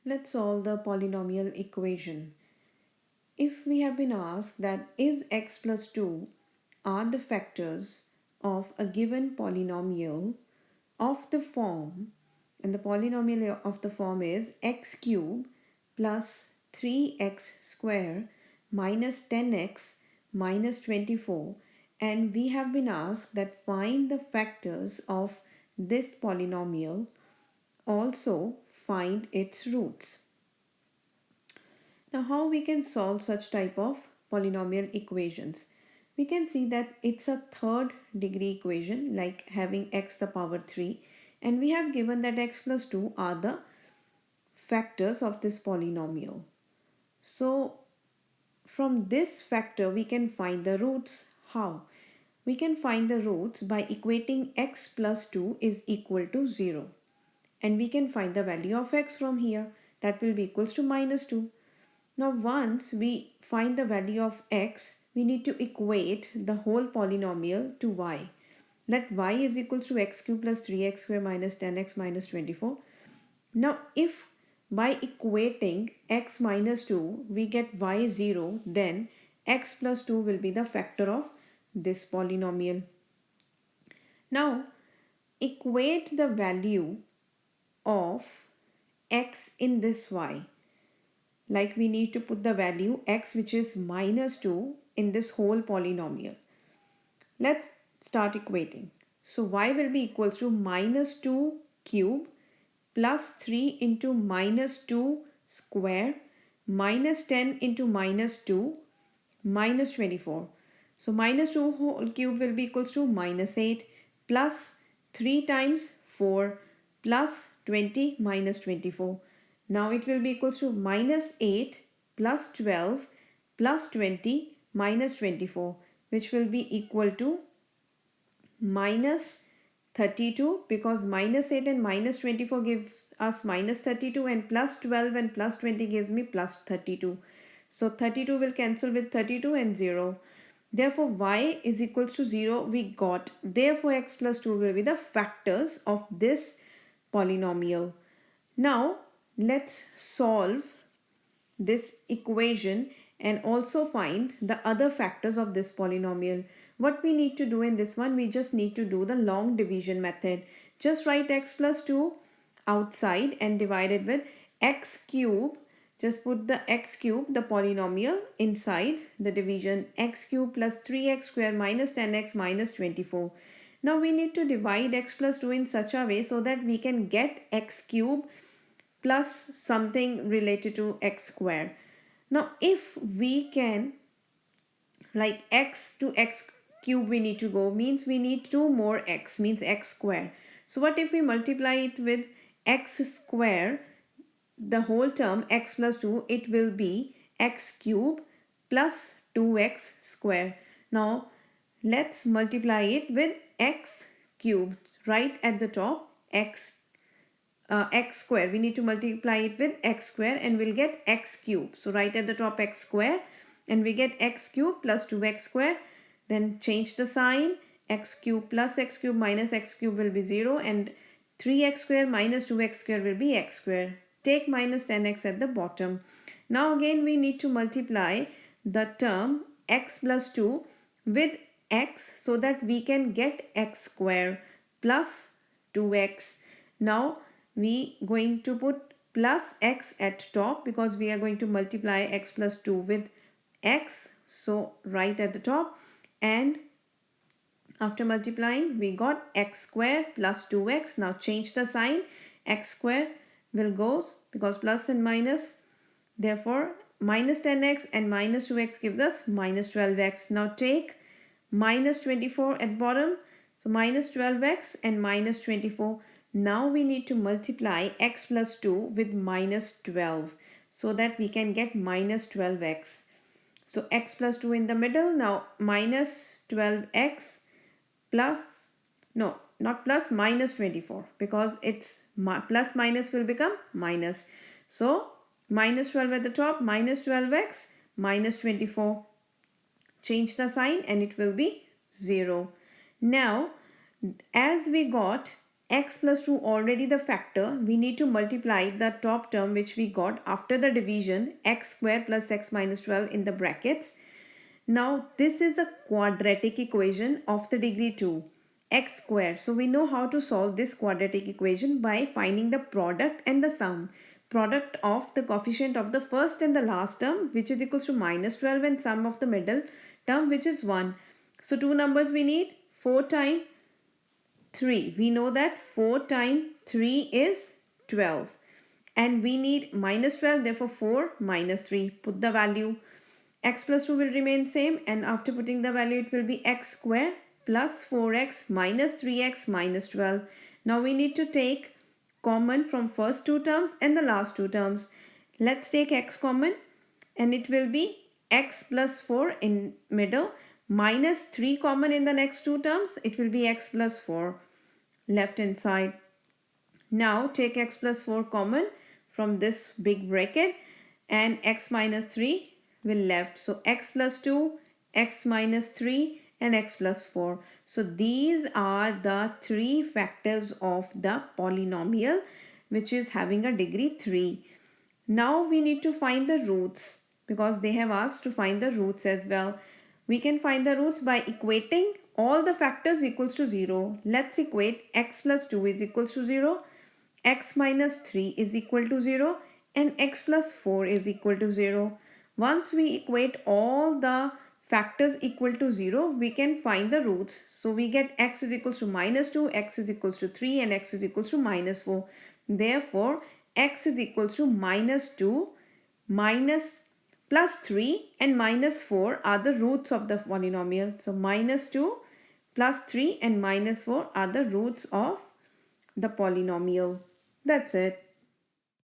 Let's solve the polynomial equation. If we have been asked that is x plus 2 are the factors of a given polynomial of the form, and the polynomial of the form is x cube plus 3x square minus 10x minus 24, and we have been asked that find the factors of this polynomial, also find its roots. Now, how we can solve such type of polynomial equations? We can see that it's a third degree equation, like having x the power 3, and we have given that x plus 2 are the factors of this polynomial. So from this factor we can find the roots. How? We can find the roots by equating x plus 2 is equal to 0, and we can find the value of x from here, that will be equals to minus 2. Now once we find the value of x, we need to equate the whole polynomial to y. Let y is equals to x cube plus 3x square minus 10x minus 24. Now if by equating x minus 2 we get y 0, then x plus 2 will be the factor of this polynomial. Now equate the value of x in this y. Like we need to put the value x, which is minus 2, in this whole polynomial. Let's start equating. So y will be equals to minus 2 cube plus 3 into minus 2 square minus 10 into minus 2 minus 24. So minus 2 whole cube will be equals to minus 8 plus 3 times 4 plus 20 minus 24. Now it will be equals to minus 8 plus 12 plus 20 minus 24, which will be equal to minus 32, because minus 8 and minus 24 gives us minus 32, and plus 12 and plus 20 gives me plus 32. So 32 will cancel with 32 and 0. Therefore y is equals to 0 we got. Therefore x plus 2 will be the factors of this polynomial. Now let's solve this equation and also find the other factors of this polynomial. What we need to do in this one, we just need to do the long division method. Just write x plus 2 outside and divide it with x cube. Just put the x cube, the polynomial, inside the division. X cube plus 3x square minus 10x minus 24. Now we need to divide x plus 2 in such a way so that we can get x cube plus something related to x square. Now if we can, like x to x cube we need to go, means we need 2 more x, means x square. So what if we multiply it with x square, the whole term x plus 2, it will be x cube plus 2x square. Now let's multiply it with x cube. Right at the top, x square, we need to multiply it with x square and we'll get x cube. So right at the top x square, and we get x cube plus 2x square. Then change the sign, x cube plus x cube minus x cube will be 0, and 3x square minus 2x square will be x square. Take minus 10x at the bottom. Now again we need to multiply the term x plus 2 with x so that we can get x square plus 2x. Now we going to put plus x at top because we are going to multiply x plus 2 with x. So right at the top, and after multiplying we got x square plus 2x. Now change the sign, x square will goes because plus and minus, therefore minus 10x and minus 2x gives us minus 12x. Now take minus 24 at bottom, so minus 12x and minus 24. Now we need to multiply x plus 2 with minus 12 so that we can get minus 12x. So x plus 2 in the middle. Now minus 12x plus, no, not plus, minus 24, because it's plus minus will become minus. So minus 12 at the top, minus 12x, minus 24. Change the sign and it will be 0. Now as we got x plus 2 already the factor. We need to multiply the top term which we got after the division, x square plus x minus 12 in the brackets. Now this is a quadratic equation of the degree 2, x square. So we know how to solve this quadratic equation by finding the product and the sum. Product of the coefficient of the first and the last term, which is equals to minus 12, and sum of the middle term, which is 1. So two numbers we need, 4 times 3. We know that 4 times 3 is 12. And we need minus 12, therefore 4 minus 3. Put the value. X plus 2 will remain same, and after putting the value it will be x square plus 4x minus 3x minus 12. Now we need to take common from first two terms and the last two terms. Let's take x common, and it will be x plus 4 in middle minus 3 common in the next two terms. It will be x plus 4 left hand side. Now take x plus 4 common from this big bracket, and x minus 3 will left. So x plus 2, x minus 3 and x plus 4. So these are the three factors of the polynomial which is having a degree 3. Now we need to find the roots, because they have asked to find the roots as well. We can find the roots by equating all the factors equals to 0. Let's equate x plus 2 is equals to 0, x minus 3 is equal to 0, and x plus 4 is equal to 0. Once we equate all the factors equal to 0, we can find the roots. So we get x is equals to minus 2, x is equals to 3, and x is equals to minus 4. Therefore, x is equals to minus 2, minus plus 3 and minus 4 are the roots of the polynomial. So minus 2 plus 3 and minus 4 are the roots of the polynomial. That's it.